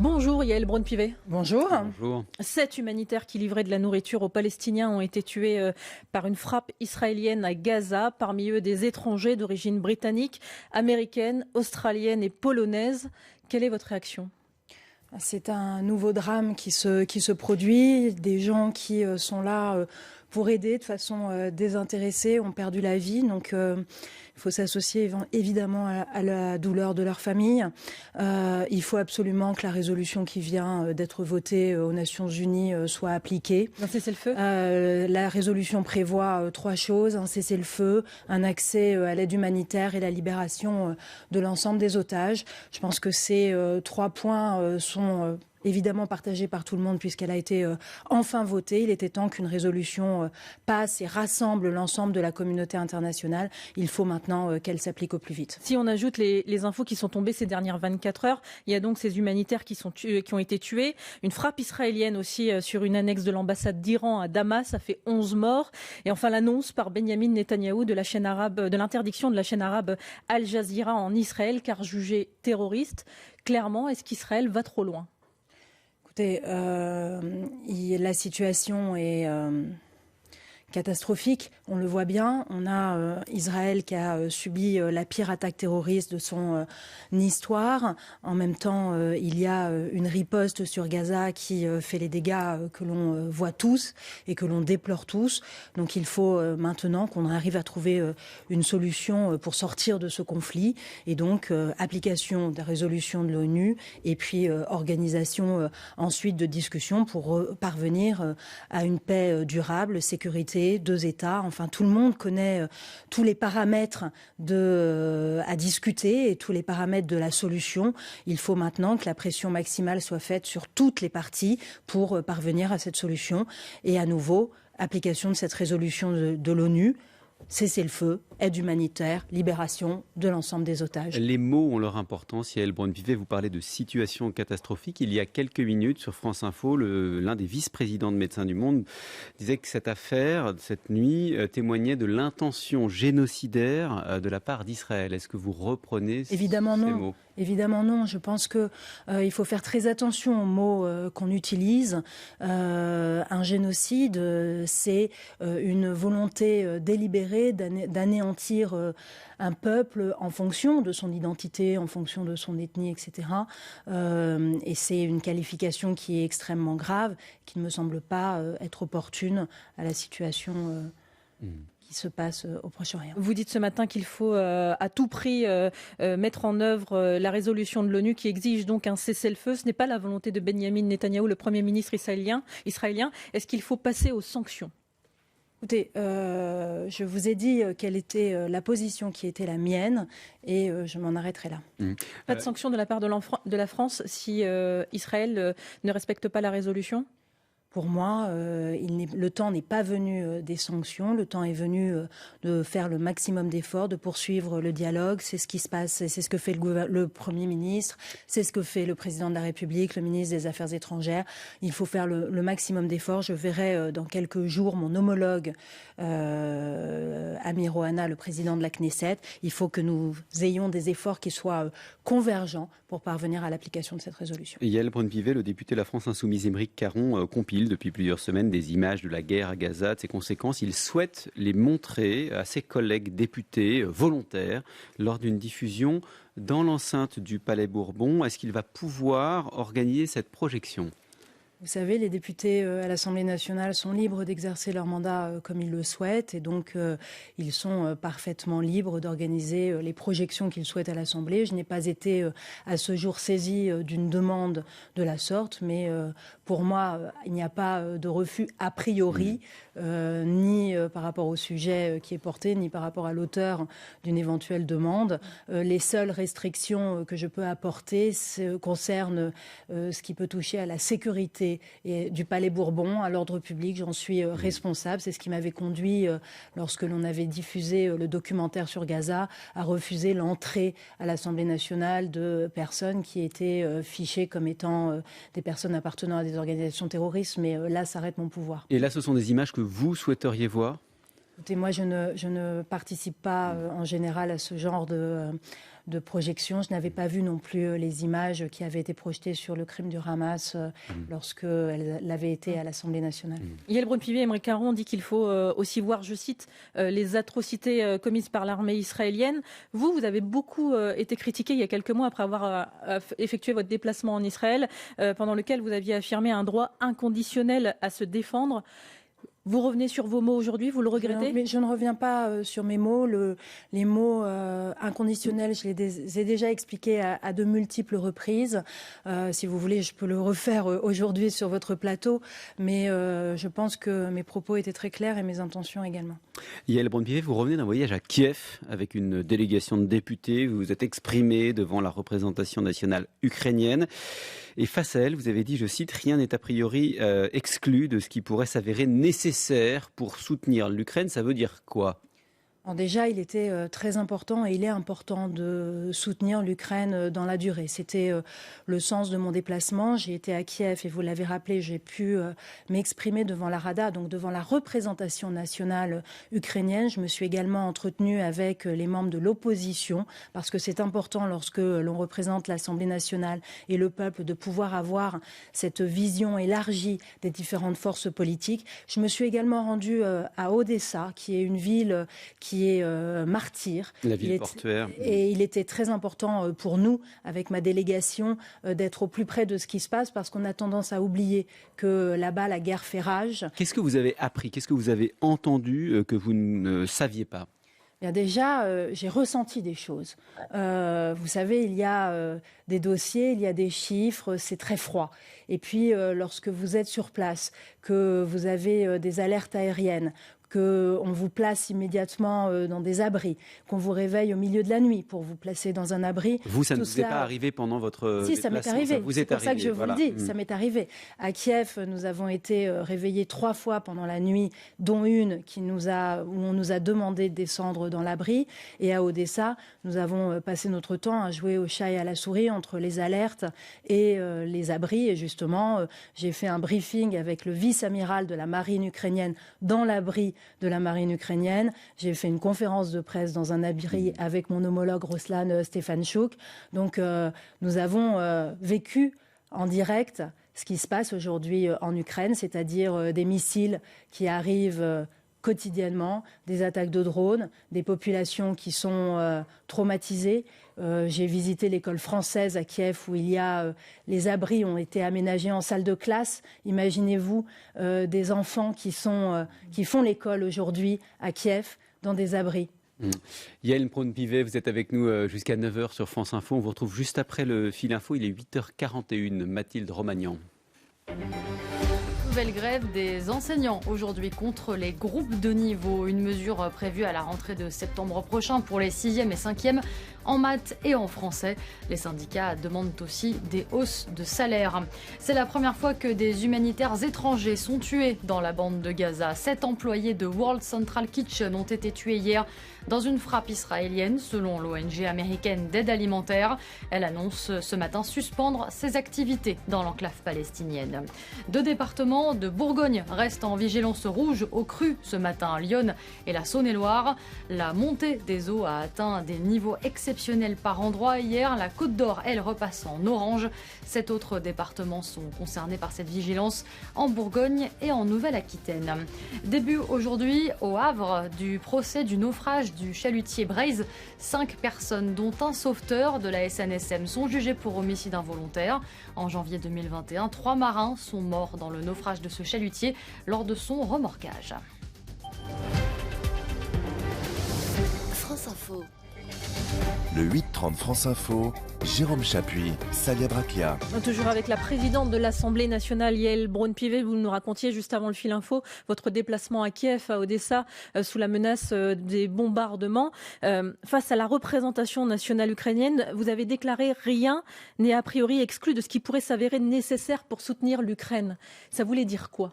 Bonjour Yael Braun-Pivet. Bonjour. Bonjour. 7 humanitaires qui livraient de la nourriture aux Palestiniens ont été tués par une frappe israélienne à Gaza. Parmi eux, des étrangers d'origine britannique, américaine, australienne et polonaise. Quelle est votre réaction ? C'est un nouveau drame qui se produit. Des gens qui sont là pour aider de façon désintéressée ont perdu la vie. Donc il faut s'associer évidemment à la douleur de leur famille. Il faut absolument que la résolution qui vient d'être votée aux Nations Unies soit appliquée. Un cessez-le-feu ? La résolution prévoit 3 choses, un cessez-le-feu, un accès à l'aide humanitaire et la libération de l'ensemble des otages. Je pense que ces 3 points sont évidemment partagée par tout le monde puisqu'elle a été enfin votée. Il était temps qu'une résolution passe et rassemble l'ensemble de la communauté internationale. Il faut maintenant qu'elle s'applique au plus vite. Si on ajoute les infos qui sont tombées ces dernières 24 heures, il y a donc ces humanitaires qui ont été tués. Une frappe israélienne aussi sur une annexe de l'ambassade d'Iran à Damas, ça fait 11 morts. Et enfin l'annonce par Benyamin Netanyahou de l'interdiction de la chaîne arabe Al Jazeera en Israël car jugée terroriste. Clairement, est-ce qu'Israël va trop loin ? La situation est catastrophique, on le voit bien. On a Israël qui a subi la pire attaque terroriste de son histoire. En même temps, il y a une riposte sur Gaza qui fait les dégâts que l'on voit tous et que l'on déplore tous. Donc il faut maintenant qu'on arrive à trouver une solution pour sortir de ce conflit. Et donc application de la résolution de l'ONU et puis organisation ensuite de discussions pour parvenir à une paix durable, sécurité, 2 États. Enfin, tout le monde connaît tous les paramètres à discuter et tous les paramètres de la solution. Il faut maintenant que la pression maximale soit faite sur toutes les parties pour parvenir à cette solution. Et à nouveau, application de cette résolution de l'ONU. Cessez-le-feu, aide humanitaire, libération de l'ensemble des otages. Les mots ont leur importance. Yael Braun-Pivet, vous parlez de situation catastrophique. Il y a quelques minutes sur France Info, l'un des vice-présidents de Médecins du Monde disait que cette affaire, cette nuit, témoignait de l'intention génocidaire de la part d'Israël. Est-ce que vous reprenez Évidemment ces non. mots ? Évidemment non. Je pense que il faut faire très attention aux mots qu'on utilise. Un génocide, c'est une volonté délibérée d'anéantir un peuple en fonction de son identité, en fonction de son ethnie, etc. Et c'est une qualification qui est extrêmement grave, qui ne me semble pas être opportune à la situation qui se passe au Proche-Orient. Vous dites ce matin qu'il faut à tout prix mettre en œuvre la résolution de l'ONU qui exige donc un cessez-le-feu. Ce n'est pas la volonté de Benyamin Netanyahou, le Premier ministre israélien. Est-ce qu'il faut passer aux sanctions ? Écoutez, je vous ai dit quelle était la position qui était la mienne et je m'en arrêterai là. Pas de sanctions de la part de la France si Israël ne respecte pas la résolution ? Pour moi, le temps n'est pas venu des sanctions, le temps est venu de faire le maximum d'efforts, de poursuivre le dialogue. C'est ce qui se passe, c'est ce que fait le Premier ministre, c'est ce que fait le Président de la République, le ministre des Affaires étrangères. Il faut faire le maximum d'efforts. Je verrai dans quelques jours mon homologue Amir Ohana, le président de la Knesset. Il faut que nous ayons des efforts qui soient convergents pour parvenir à l'application de cette résolution. Yael Braun-Pivet, le député de la France Insoumise Aymeric Caron, compile depuis plusieurs semaines des images de la guerre à Gaza, de ses conséquences. Il souhaite les montrer à ses collègues députés volontaires lors d'une diffusion dans l'enceinte du Palais Bourbon. Est-ce qu'il va pouvoir organiser cette projection ? Vous savez, les députés à l'Assemblée nationale sont libres d'exercer leur mandat comme ils le souhaitent et donc ils sont parfaitement libres d'organiser les projections qu'ils souhaitent à l'Assemblée. Je n'ai pas été à ce jour saisie d'une demande de la sorte, mais pour moi, il n'y a pas de refus a priori, ni par rapport au sujet qui est porté, ni par rapport à l'auteur d'une éventuelle demande. Les seules restrictions que je peux apporter concernent ce qui peut toucher à la sécurité et du Palais Bourbon, à l'ordre public. J'en suis responsable. C'est ce qui m'avait conduit, lorsque l'on avait diffusé le documentaire sur Gaza, à refuser l'entrée à l'Assemblée nationale de personnes qui étaient fichées comme étant des personnes appartenant à des organisations terroristes. Mais là s'arrête mon pouvoir. Et là, ce sont des images que vous souhaiteriez voir ? Écoutez, moi, je ne participe pas en général à ce genre de projection. Je n'avais pas vu non plus les images qui avaient été projetées sur le crime du Hamas lorsqu'elles l'avaient été à l'Assemblée nationale. Yael Braun-Pivet et Émeric Caron dit qu'il faut aussi voir, je cite, les atrocités commises par l'armée israélienne. Vous avez beaucoup été critiqué il y a quelques mois après avoir effectué votre déplacement en Israël, pendant lequel vous aviez affirmé un droit inconditionnel à se défendre. Vous revenez sur vos mots aujourd'hui, vous le regrettez ? Mais je ne reviens pas sur mes mots. Les mots inconditionnels, je les ai déjà expliqués à de multiples reprises. Si vous voulez, je peux le refaire aujourd'hui sur votre plateau. Mais je pense que mes propos étaient très clairs et mes intentions également. Yael Braun-Pivet, vous revenez d'un voyage à Kiev avec une délégation de députés. Vous vous êtes exprimé devant la représentation nationale ukrainienne. Et face à elle, vous avez dit, je cite, « Rien n'est a priori exclu de ce qui pourrait s'avérer nécessaire pour soutenir l'Ukraine ». Ça veut dire quoi ? Alors déjà, il était très important et il est important de soutenir l'Ukraine dans la durée. C'était le sens de mon déplacement. J'ai été à Kiev et vous l'avez rappelé, j'ai pu m'exprimer devant la Rada, donc devant la représentation nationale ukrainienne. Je me suis également entretenue avec les membres de l'opposition parce que c'est important lorsque l'on représente l'Assemblée nationale et le peuple de pouvoir avoir cette vision élargie des différentes forces politiques. Je me suis également rendue à Odessa, qui est une ville qui est martyr. La ville portuaire. Et il était très important pour nous, avec ma délégation, d'être au plus près de ce qui se passe, parce qu'on a tendance à oublier que là-bas, la guerre fait rage. Qu'est-ce que vous avez appris ? Qu'est-ce que vous avez entendu que vous ne saviez pas ? Bien déjà, j'ai ressenti des choses. Vous savez, il y a des dossiers, il y a des chiffres, c'est très froid. Et puis, lorsque vous êtes sur place, que vous avez des alertes aériennes, qu'on vous place immédiatement dans des abris, qu'on vous réveille au milieu de la nuit pour vous placer dans un abri. Vous, ça ne vous est pas arrivé pendant votre Si, ça m'est arrivé. C'est pour ça que je vous le dis, ça m'est arrivé. À Kiev, nous avons été réveillés 3 fois pendant la nuit, dont une où on nous a demandé de descendre dans l'abri. Et à Odessa, nous avons passé notre temps à jouer au chat et à la souris entre les alertes et les abris. Et justement, j'ai fait un briefing avec le vice-amiral de la marine ukrainienne dans l'abri de la marine ukrainienne. J'ai fait une conférence de presse dans un abri avec mon homologue Ruslan Stefanchuk. Donc nous avons vécu en direct ce qui se passe aujourd'hui en Ukraine, c'est-à-dire des missiles qui arrivent quotidiennement, des attaques de drones, des populations qui sont traumatisées. J'ai visité l'école française à Kiev où les abris ont été aménagés en salle de classe. Imaginez-vous des enfants qui font l'école aujourd'hui à Kiev dans des abris. Yael Braun-Pivet, vous êtes avec nous jusqu'à 9h sur France Info. On vous retrouve juste après le fil info. Il est 8h41. Mathilde Romagnan. Nouvelle grève des enseignants aujourd'hui contre les groupes de niveau. Une mesure prévue à la rentrée de septembre prochain pour les 6e et 5e en maths et en français. Les syndicats demandent aussi des hausses de salaire. C'est la première fois que des humanitaires étrangers sont tués dans la bande de Gaza. 7 employés de World Central Kitchen ont été tués hier dans une frappe israélienne, selon l'ONG américaine d'aide alimentaire. Elle annonce ce matin suspendre ses activités dans l'enclave palestinienne. 2 départements de Bourgogne restent en vigilance rouge au cru ce matin, Lyon et la Saône-et-Loire. La montée des eaux a atteint des niveaux exceptionnels par endroits hier. La Côte d'Or, elle, repasse en orange. 7 autres départements sont concernés par cette vigilance en Bourgogne et en Nouvelle-Aquitaine. Début aujourd'hui au Havre du procès du naufrage du chalutier Braise. 5 personnes, dont un sauveteur de la SNSM, sont jugées pour homicide involontaire. En janvier 2021, 3 marins sont morts dans le naufrage de ce chalutier lors de son remorquage. France Info. Le 8-30 France Info, Jérôme Chapuis, Salia Bracchia. Toujours avec la présidente de l'Assemblée nationale, Yael Braun-Pivet, vous nous racontiez juste avant le fil info votre déplacement à Kiev, à Odessa, sous la menace des bombardements. Face à la représentation nationale ukrainienne, vous avez déclaré « Rien n'est a priori exclu de ce qui pourrait s'avérer nécessaire pour soutenir l'Ukraine ». Ça voulait dire quoi ?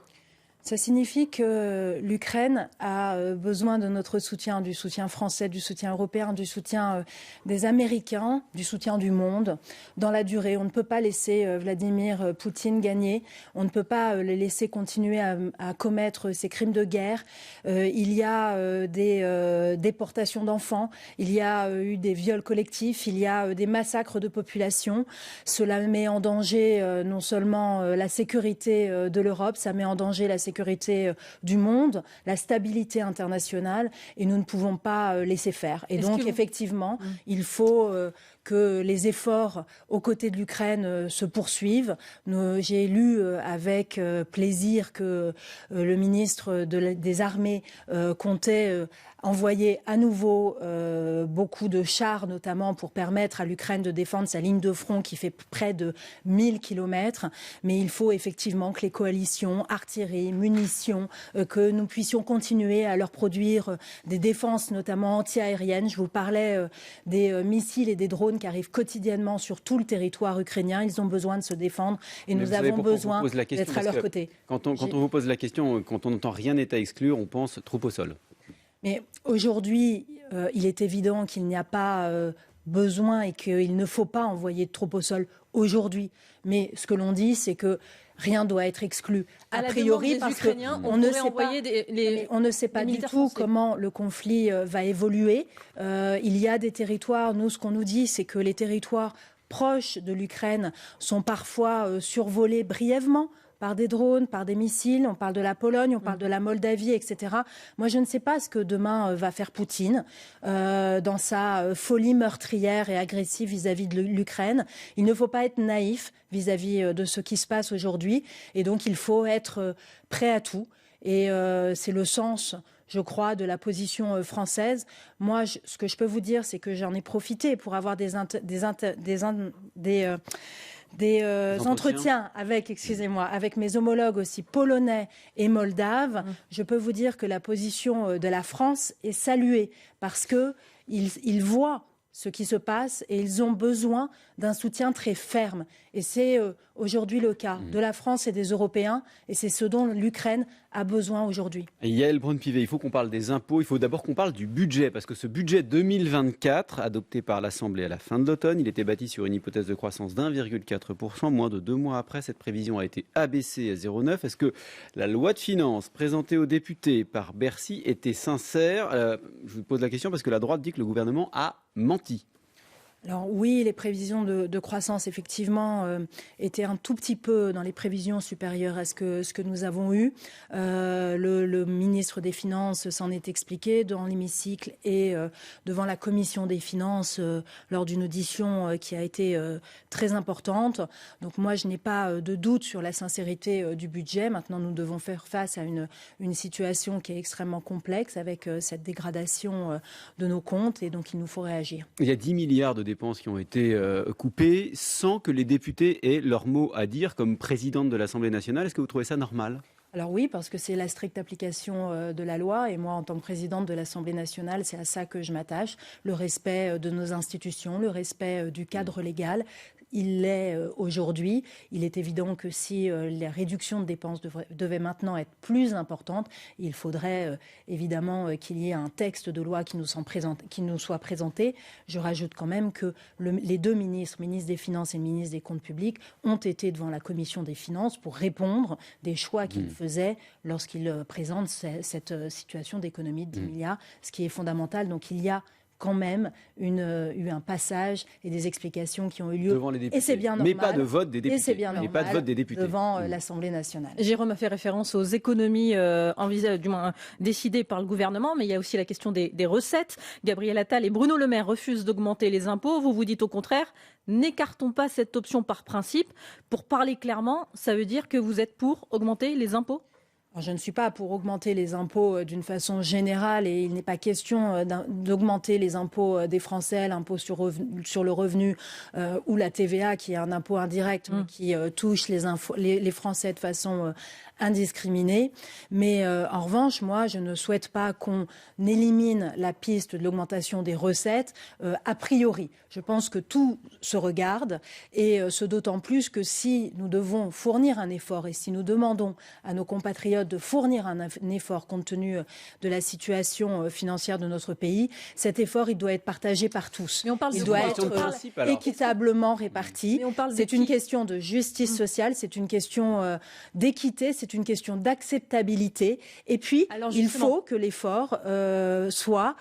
Ça signifie que l'Ukraine a besoin de notre soutien, du soutien français, du soutien européen, du soutien des Américains, du soutien du monde dans la durée. On ne peut pas laisser Vladimir Poutine gagner. On ne peut pas les laisser continuer à commettre ces crimes de guerre. Il y a des déportations d'enfants. Il y a eu des viols collectifs. Il y a des massacres de population. Cela met en danger non seulement la sécurité de l'Europe, ça met en danger la sécurité du monde, la stabilité internationale, et nous ne pouvons pas laisser faire. Et donc, effectivement, il faut que les efforts aux côtés de l'Ukraine se poursuivent. J'ai lu avec plaisir que le ministre des Armées comptait envoyer à nouveau beaucoup de chars, notamment pour permettre à l'Ukraine de défendre sa ligne de front qui fait près de 1000 kilomètres. Mais il faut effectivement que les coalitions, artillerie, munitions, que nous puissions continuer à leur produire des défenses, notamment anti-aériennes. Je vous parlais des missiles et des drones qui arrivent quotidiennement sur tout le territoire ukrainien. Ils ont besoin de se défendre et nous avons besoin d'être à leur côté. Quand on vous pose la question, quand on n'entend rien n'est à exclure, on pense troupe au sol. Mais aujourd'hui, il est évident qu'il n'y a pas besoin et qu'il ne faut pas envoyer de troupes au sol aujourd'hui. Mais ce que l'on dit, c'est que rien doit être exclu. A priori, parce qu'on ne sait pas du tout comment le conflit va évoluer. Il y a des territoires, nous, ce qu'on nous dit, c'est que les territoires proches de l'Ukraine sont parfois survolés brièvement par des drones, par des missiles. On parle de la Pologne, on parle de la Moldavie, etc. Moi, je ne sais pas ce que demain va faire Poutine dans sa folie meurtrière et agressive vis-à-vis de l'Ukraine. Il ne faut pas être naïf vis-à-vis de ce qui se passe aujourd'hui. Et donc, il faut être prêt à tout. Et c'est le sens, je crois, de la position française. Moi, ce que je peux vous dire, c'est que j'en ai profité pour avoir des entretiens avec mes homologues aussi polonais et moldaves. Je peux vous dire que la position de la France est saluée parce qu'ils voient ce qui se passe et ils ont besoin d'un soutien très ferme. Et c'est aujourd'hui le cas de la France et des Européens et c'est ce dont l'Ukraine a besoin aujourd'hui. Yael Braun-Pivet, il faut qu'on parle des impôts, il faut d'abord qu'on parle du budget, parce que ce budget 2024, adopté par l'Assemblée à la fin de l'automne, il était bâti sur une hypothèse de croissance d'1,4%. Moins de 2 mois après, cette prévision a été abaissée à 0,9%. Est-ce que la loi de finances présentée aux députés par Bercy était sincère ? Je vous pose la question parce que la droite dit que le gouvernement a menti. Alors oui, les prévisions de croissance, effectivement, étaient un tout petit peu dans les prévisions supérieures à ce que nous avons eu. Le ministre des Finances s'en est expliqué dans l'hémicycle et devant la commission des Finances lors d'une audition qui a été très importante. Donc moi, je n'ai pas de doute sur la sincérité du budget. Maintenant, nous devons faire face à une situation qui est extrêmement complexe avec cette dégradation de nos comptes et donc il nous faut réagir. Il y a 10 milliards de dépenses qui ont été coupées sans que les députés aient leur mot à dire comme présidente de l'Assemblée nationale. Est-ce que vous trouvez ça normal ? Alors oui, parce que c'est la stricte application de la loi et moi, en tant que présidente de l'Assemblée nationale, c'est à ça que je m'attache. Le respect de nos institutions, le respect du cadre légal. Il l'est aujourd'hui. Il est évident que si la réduction de dépenses devait maintenant être plus importante, il faudrait évidemment qu'il y ait un texte de loi qui nous soit présenté. Je rajoute quand même que les deux ministres des Finances et le ministre des Comptes publics, ont été devant la Commission des Finances pour répondre des choix qu'ils faisaient lorsqu'ils présentent cette situation d'économie de 10 milliards, ce qui est fondamental. Donc il y a quand même eu un passage et des explications qui ont eu lieu. Devant les députés. Et c'est bien normal. Mais pas de vote des députés. Et c'est bien normal. Mais pas de vote des députés. Devant l'Assemblée nationale. Jérôme a fait référence aux économies du moins décidées par le gouvernement, mais il y a aussi la question des recettes. Gabriel Attal et Bruno Le Maire refusent d'augmenter les impôts. Vous dites au contraire, n'écartons pas cette option par principe. Pour parler clairement, ça veut dire que vous êtes pour augmenter les impôts ? Alors, je ne suis pas pour augmenter les impôts d'une façon générale et il n'est pas question d'augmenter les impôts des Français, l'impôt sur le revenu ou la TVA qui est un impôt indirect mais qui touche les Français de façon indiscriminée. Mais en revanche, moi, je ne souhaite pas qu'on élimine la piste de l'augmentation des recettes a priori. Je pense que tout se regarde et ce d'autant plus que si nous devons fournir un effort et si nous demandons à nos compatriotes compatriotes de fournir un effort compte tenu de la situation financière de notre pays. Cet effort, il doit être partagé par tous. Mais on parle il de doit question de être principe, alors. équitablement réparti. Mais on parle de C'est une qui question de justice sociale, c'est une question d'équité, c'est une question d'acceptabilité. Et puis, Alors, il justement. faut que l'effort soit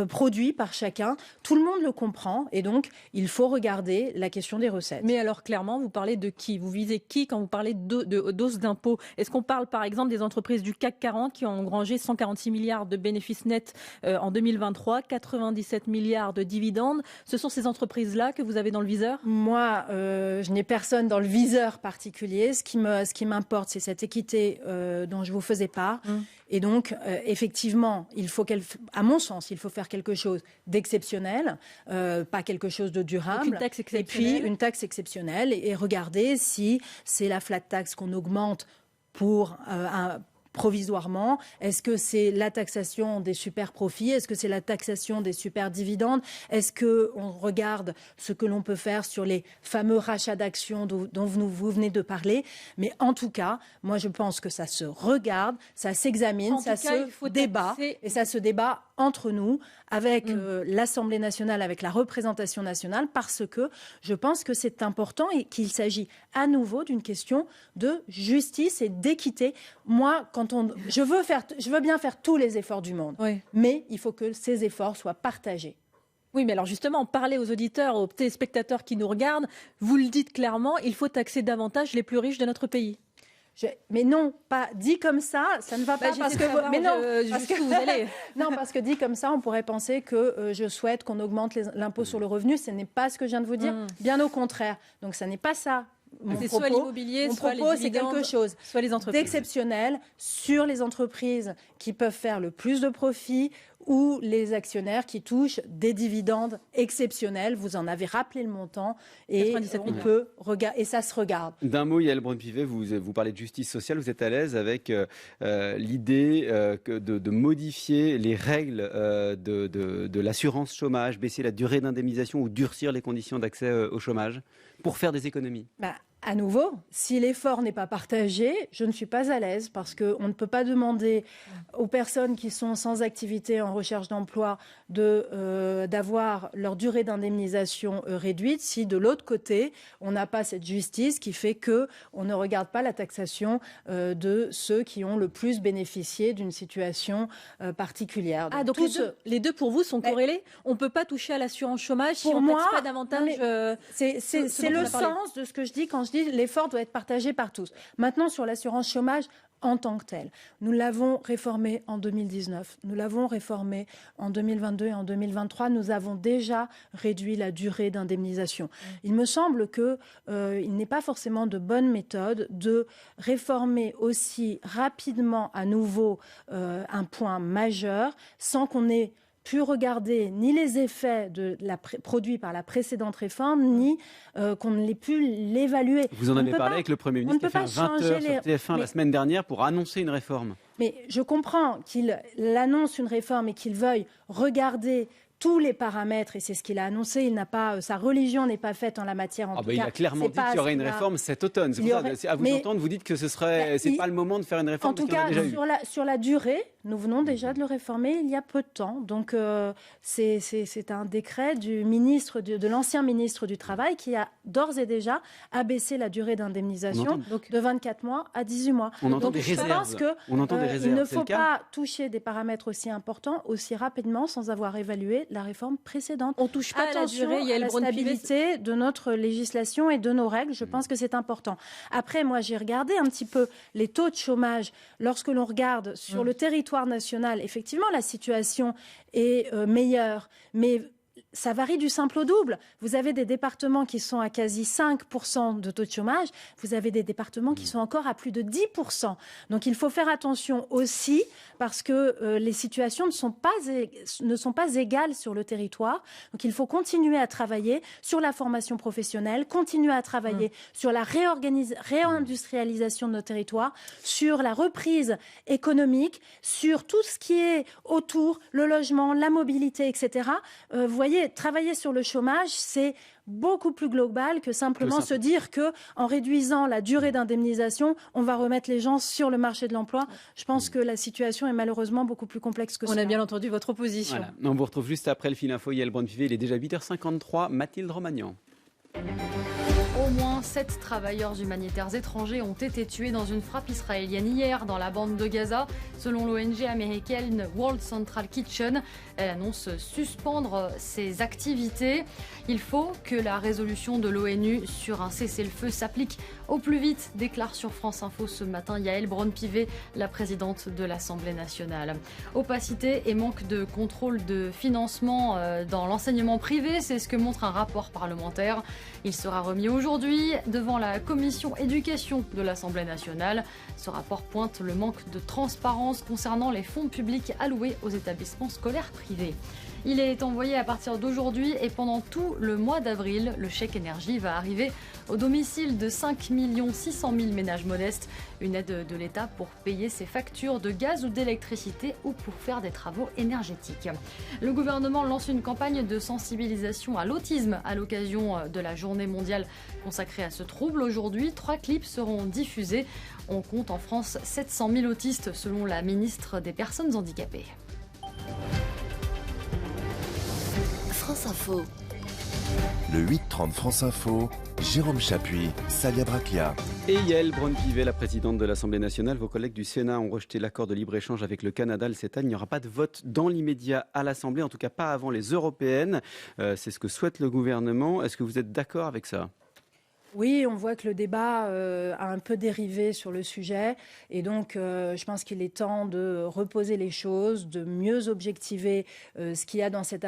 produit par chacun. Tout le monde le comprend et donc il faut regarder la question des recettes. Mais alors clairement, vous parlez de qui? Vous visez qui quand vous parlez d'hausse d'impôts? Est-ce qu'on parle par exemple des entreprises du CAC 40 qui ont engrangé 146 milliards de bénéfices nets en 2023, 97 milliards de dividendes? Ce sont ces entreprises-là que vous avez dans le viseur? Moi, je n'ai personne dans le viseur particulier. Ce qui m'importe, c'est cette équité dont je vous faisais part. Et donc, effectivement, à mon sens, il faut faire quelque chose d'exceptionnel, pas quelque chose de durable. Donc une taxe exceptionnelle. Et puis, une taxe exceptionnelle et regarder si c'est la flat tax qu'on augmente pour provisoirement. Est-ce que c'est la taxation des super profits? Est-ce que c'est la taxation des super dividendes? Est-ce qu'on regarde ce que l'on peut faire sur les fameux rachats d'actions dont vous venez de parler? Mais en tout cas, moi je pense que ça se regarde, ça s'examine, ça se débat et ça se débat entre nous, avec l'Assemblée nationale, avec la représentation nationale, parce que je pense que c'est important et qu'il s'agit à nouveau d'une question de justice et d'équité. Moi, je veux bien faire tous les efforts du monde, mais il faut que ces efforts soient partagés. Oui, mais alors justement, parlez aux auditeurs, aux téléspectateurs qui nous regardent. Vous le dites clairement, il faut taxer davantage les plus riches de notre pays. Mais non, pas dit comme ça ne va pas parce que. Mais non, parce que vous allez. Non, parce que dit comme ça, on pourrait penser que je souhaite qu'on augmente l'impôt sur le revenu. Ce n'est pas ce que je viens de vous dire. Bien au contraire. Donc, ça n'est pas ça. C'est soit l'immobilier, soit les dividendes, c'est quelque chose soit les entreprises. D'exceptionnel sur les entreprises qui peuvent faire le plus de profit ou les actionnaires qui touchent des dividendes exceptionnels. Vous en avez rappelé le montant et et ça se regarde. D'un mot, Yael Braun-Pivet, vous parlez de justice sociale. Vous êtes à l'aise avec l'idée de modifier les règles de l'assurance chômage, baisser la durée d'indemnisation ou durcir les conditions d'accès au chômage pour faire des économies? À nouveau, si l'effort n'est pas partagé, je ne suis pas à l'aise parce qu'on ne peut pas demander aux personnes qui sont sans activité en recherche d'emploi d'avoir leur durée d'indemnisation réduite si de l'autre côté, on n'a pas cette justice qui fait qu'on ne regarde pas la taxation de ceux qui ont le plus bénéficié d'une situation particulière. Donc les deux pour vous sont corrélés? On ne peut pas toucher à l'assurance chômage si on ne taxe pas davantage c'est le sens de ce que je dis quand je dis l'effort doit être partagé par tous. Maintenant, sur l'assurance chômage en tant que telle, nous l'avons réformé en 2019, nous l'avons réformé en 2022 et en 2023. Nous avons déjà réduit la durée d'indemnisation. Il me semble qu'il n'est pas forcément de bonne méthode de réformer aussi rapidement à nouveau un point majeur sans qu'on ait pu regarder ni les effets produits par la précédente réforme, ni qu'on ne l'ait pu l'évaluer. Vous en avez parlé avec le Premier ministre qui a fait un 20 heures sur TF1 la semaine dernière pour annoncer une réforme. Mais je comprends qu'il annonce une réforme et qu'il veuille regarder tous les paramètres, et c'est ce qu'il a annoncé. Sa religion n'est pas faite en la matière. Il a clairement dit qu'il y aurait une réforme cet automne. À vous entendre, vous dites que c'est pas le moment de faire une réforme. En tout cas, sur la durée, nous venons déjà de le réformer il y a peu de temps. Donc, c'est un décret de l'ancien ministre du Travail qui a d'ores et déjà abaissé la durée d'indemnisation de 24 mois à 18 mois. On entend des réserves. Il ne faut pas toucher des paramètres aussi importants aussi rapidement sans avoir évalué la réforme précédente. On touche pas à la durée, à la stabilité de notre législation et de nos règles. Je pense que c'est important. Après, moi, j'ai regardé un petit peu les taux de chômage. Lorsque l'on regarde sur le territoire national, effectivement, la situation est meilleure, mais ça varie du simple au double. Vous avez des départements qui sont à quasi 5% de taux de chômage. Vous avez des départements qui sont encore à plus de 10%. Donc il faut faire attention aussi parce que les situations ne sont pas égales sur le territoire. Donc il faut continuer à travailler sur la formation professionnelle, continuer à travailler sur la réindustrialisation de nos territoires, sur la reprise économique, sur tout ce qui est autour, le logement, la mobilité, etc. Vous voyez, travailler sur le chômage, c'est beaucoup plus global que simplement se dire que en réduisant la durée d'indemnisation, on va remettre les gens sur le marché de l'emploi. Je pense que la situation est malheureusement beaucoup plus complexe que ça. On a bien entendu votre opposition. Voilà. On vous retrouve juste après le fil info. Yael Braun-Pivet, il est déjà 8h53. Mathilde Romagnan. Au moins 7 travailleurs humanitaires étrangers ont été tués dans une frappe israélienne hier dans la bande de Gaza. Selon l'ONG américaine World Central Kitchen, elle annonce suspendre ses activités. Il faut que la résolution de l'ONU sur un cessez-le-feu s'applique au plus vite, déclare sur France Info ce matin Yael Braun-Pivet, la présidente de l'Assemblée nationale. Opacité et manque de contrôle de financement dans l'enseignement privé, c'est ce que montre un rapport parlementaire. Il sera remis aujourd'hui devant la commission éducation de l'Assemblée nationale. Ce rapport pointe le manque de transparence concernant les fonds publics alloués aux établissements scolaires privés. Il est envoyé à partir d'aujourd'hui et pendant tout le mois d'avril. Le chèque énergie va arriver au domicile de 5 600 000 ménages modestes. Une aide de l'État pour payer ses factures de gaz ou d'électricité ou pour faire des travaux énergétiques. Le gouvernement lance une campagne de sensibilisation à l'autisme à l'occasion de la journée mondiale consacrée à ce trouble. Aujourd'hui, 3 clips seront diffusés. On compte en France 700 000 autistes selon la ministre des Personnes handicapées. France Info. Le 8-30 France Info, Jérôme Chapuis, Salia Braclia. Et Yael Braun-Pivet, la présidente de l'Assemblée nationale, vos collègues du Sénat ont rejeté l'accord de libre-échange avec le Canada le 7 ans. Il n'y aura pas de vote dans l'immédiat à l'Assemblée, en tout cas pas avant les européennes. C'est ce que souhaite le gouvernement. Est-ce que vous êtes d'accord avec ça ? Oui, on voit que le débat a un peu dérivé sur le sujet et donc je pense qu'il est temps de reposer les choses, de mieux objectiver ce qu'il y a dans cet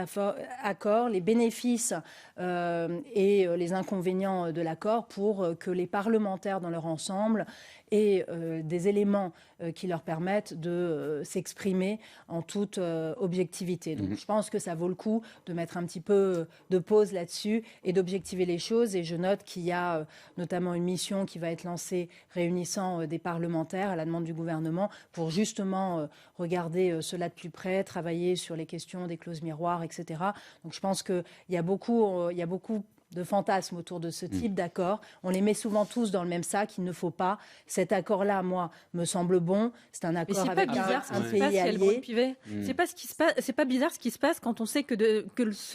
accord, les bénéfices et les inconvénients de l'accord pour que les parlementaires dans leur ensemble aient des éléments qui leur permettent de s'exprimer en toute objectivité. Donc je pense que ça vaut le coup de mettre un petit peu de pause là-dessus et d'objectiver les choses. Et je note qu'il y a notamment une mission qui va être lancée réunissant des parlementaires à la demande du gouvernement pour justement regarder cela de plus près, travailler sur les questions des clauses miroirs, etc. Donc je pense qu'il y a beaucoup de fantasmes autour de ce type d'accord. On les met souvent tous dans le même sac. Il ne faut pas. Cet accord-là, moi, me semble bon. C'est un accord avec un pays allié. C'est pas bizarre ce qui se passe quand on sait que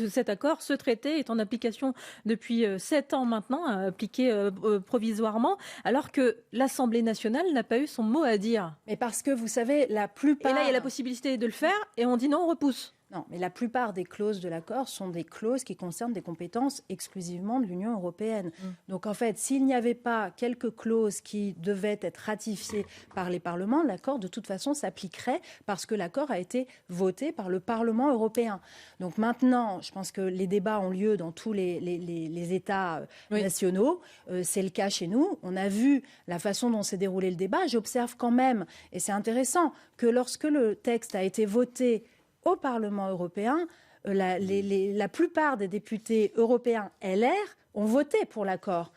cet accord, ce traité est en application depuis 7 ans maintenant, appliqué provisoirement, alors que l'Assemblée nationale n'a pas eu son mot à dire. Mais parce que, vous savez, la plupart... Et là, il y a la possibilité de le faire et on dit non, on repousse. Non, mais la plupart des clauses de l'accord sont des clauses qui concernent des compétences exclusivement de l'Union européenne. Donc en fait, s'il n'y avait pas quelques clauses qui devaient être ratifiées par les parlements, l'accord de toute façon s'appliquerait parce que l'accord a été voté par le Parlement européen. Donc maintenant, je pense que les débats ont lieu dans tous les États nationaux. C'est le cas chez nous. On a vu la façon dont s'est déroulé le débat. J'observe quand même, et c'est intéressant, que lorsque le texte a été voté au Parlement européen, la plupart des députés européens LR ont voté pour l'accord.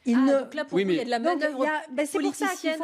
Donc là, pour vous, il y a de la manœuvre politicienne.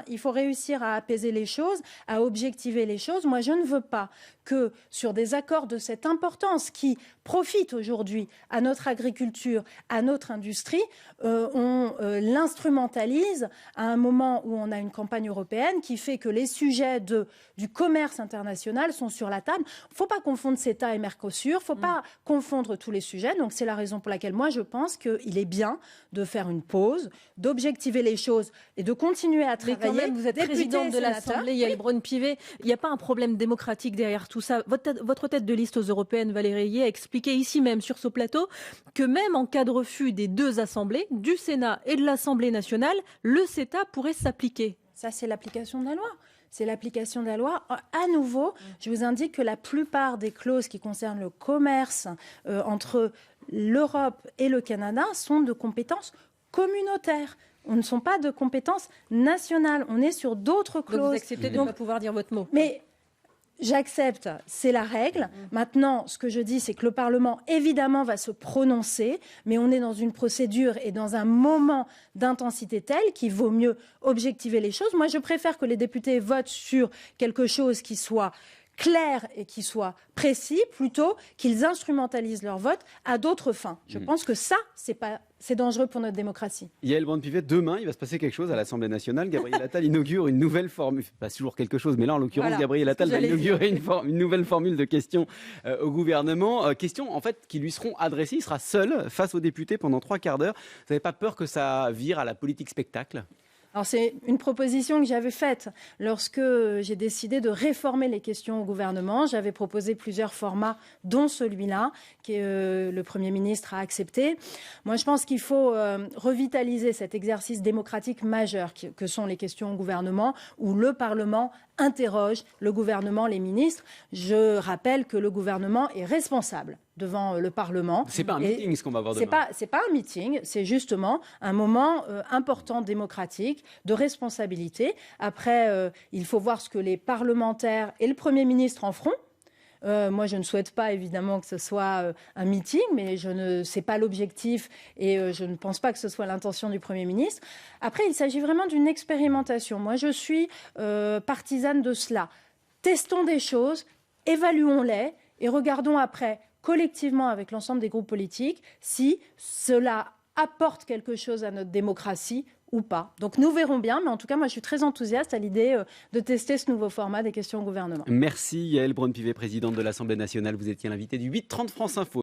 Il faut réussir à apaiser les choses, à objectiver les choses. Moi, je ne veux pas que sur des accords de cette importance qui profitent aujourd'hui à notre agriculture, à notre industrie, on l'instrumentalise à un moment où on a une campagne européenne qui fait que les sujets du commerce international sont sur la table. Il ne faut pas confondre CETA et Mercosur, il ne faut pas confondre tous les sujets. Donc c'est la raison pour laquelle moi je pense qu'il est bien de faire une pause, d'objectiver les choses et de continuer à travailler. Mais quand même, vous êtes présidente de l'Assemblée, Yael Braun-Pivet. Il n'y a pas un problème démocratique derrière tout ça. Votre tête de liste aux européennes, Valérie Ayé, a expliqué ici même sur ce plateau que même en cas de refus des deux assemblées, du Sénat et de l'Assemblée nationale, le CETA pourrait s'appliquer. Ça, c'est l'application de la loi. C'est l'application de la loi. À nouveau, je vous indique que la plupart des clauses qui concernent le commerce entre l'Europe et le Canada sont de compétences communautaires. On ne sont pas de compétences nationales. On est sur d'autres clauses. Donc vous acceptez de ne pas pouvoir dire votre mot. Mais j'accepte, c'est la règle. Maintenant, ce que je dis, c'est que le Parlement, évidemment, va se prononcer, mais on est dans une procédure et dans un moment d'intensité tel qu'il vaut mieux objectiver les choses. Moi, je préfère que les députés votent sur quelque chose qui soit clair et qui soit précis, plutôt qu'ils instrumentalisent leur vote à d'autres fins. Je pense que ça, c'est dangereux pour notre démocratie. Yael Braun-Pivet, demain, il va se passer quelque chose à l'Assemblée nationale. Gabriel Attal inaugure une nouvelle formule, pas toujours quelque chose, mais là, en l'occurrence, voilà, Gabriel Attal va inaugurer une nouvelle formule de questions au gouvernement. Questions, en fait, qui lui seront adressées. Il sera seul face aux députés pendant 3 quarts d'heure. Vous n'avez pas peur que ça vire à la politique spectacle ? Alors c'est une proposition que j'avais faite lorsque j'ai décidé de réformer les questions au gouvernement. J'avais proposé plusieurs formats, dont celui-là, que le Premier ministre a accepté. Moi, je pense qu'il faut revitaliser cet exercice démocratique majeur que sont les questions au gouvernement, où le Parlement interroge le gouvernement, les ministres. Je rappelle que le gouvernement est responsable devant le Parlement. C'est pas un meeting ce qu'on va voir demain. C'est pas un meeting, c'est justement un moment important démocratique, de responsabilité. Après, il faut voir ce que les parlementaires et le Premier ministre en feront. Moi, je ne souhaite pas évidemment que ce soit un meeting, mais c'est pas l'objectif et je ne pense pas que ce soit l'intention du Premier ministre. Après, il s'agit vraiment d'une expérimentation. Moi, je suis partisane de cela. Testons des choses, évaluons-les et regardons après collectivement avec l'ensemble des groupes politiques si cela apporte quelque chose à notre démocratie ou pas. Donc nous verrons bien, mais en tout cas, moi je suis très enthousiaste à l'idée de tester ce nouveau format des questions au gouvernement. Merci Yael Braun-Pivet, présidente de l'Assemblée nationale. Vous étiez l'invitée du 8h30 France Info.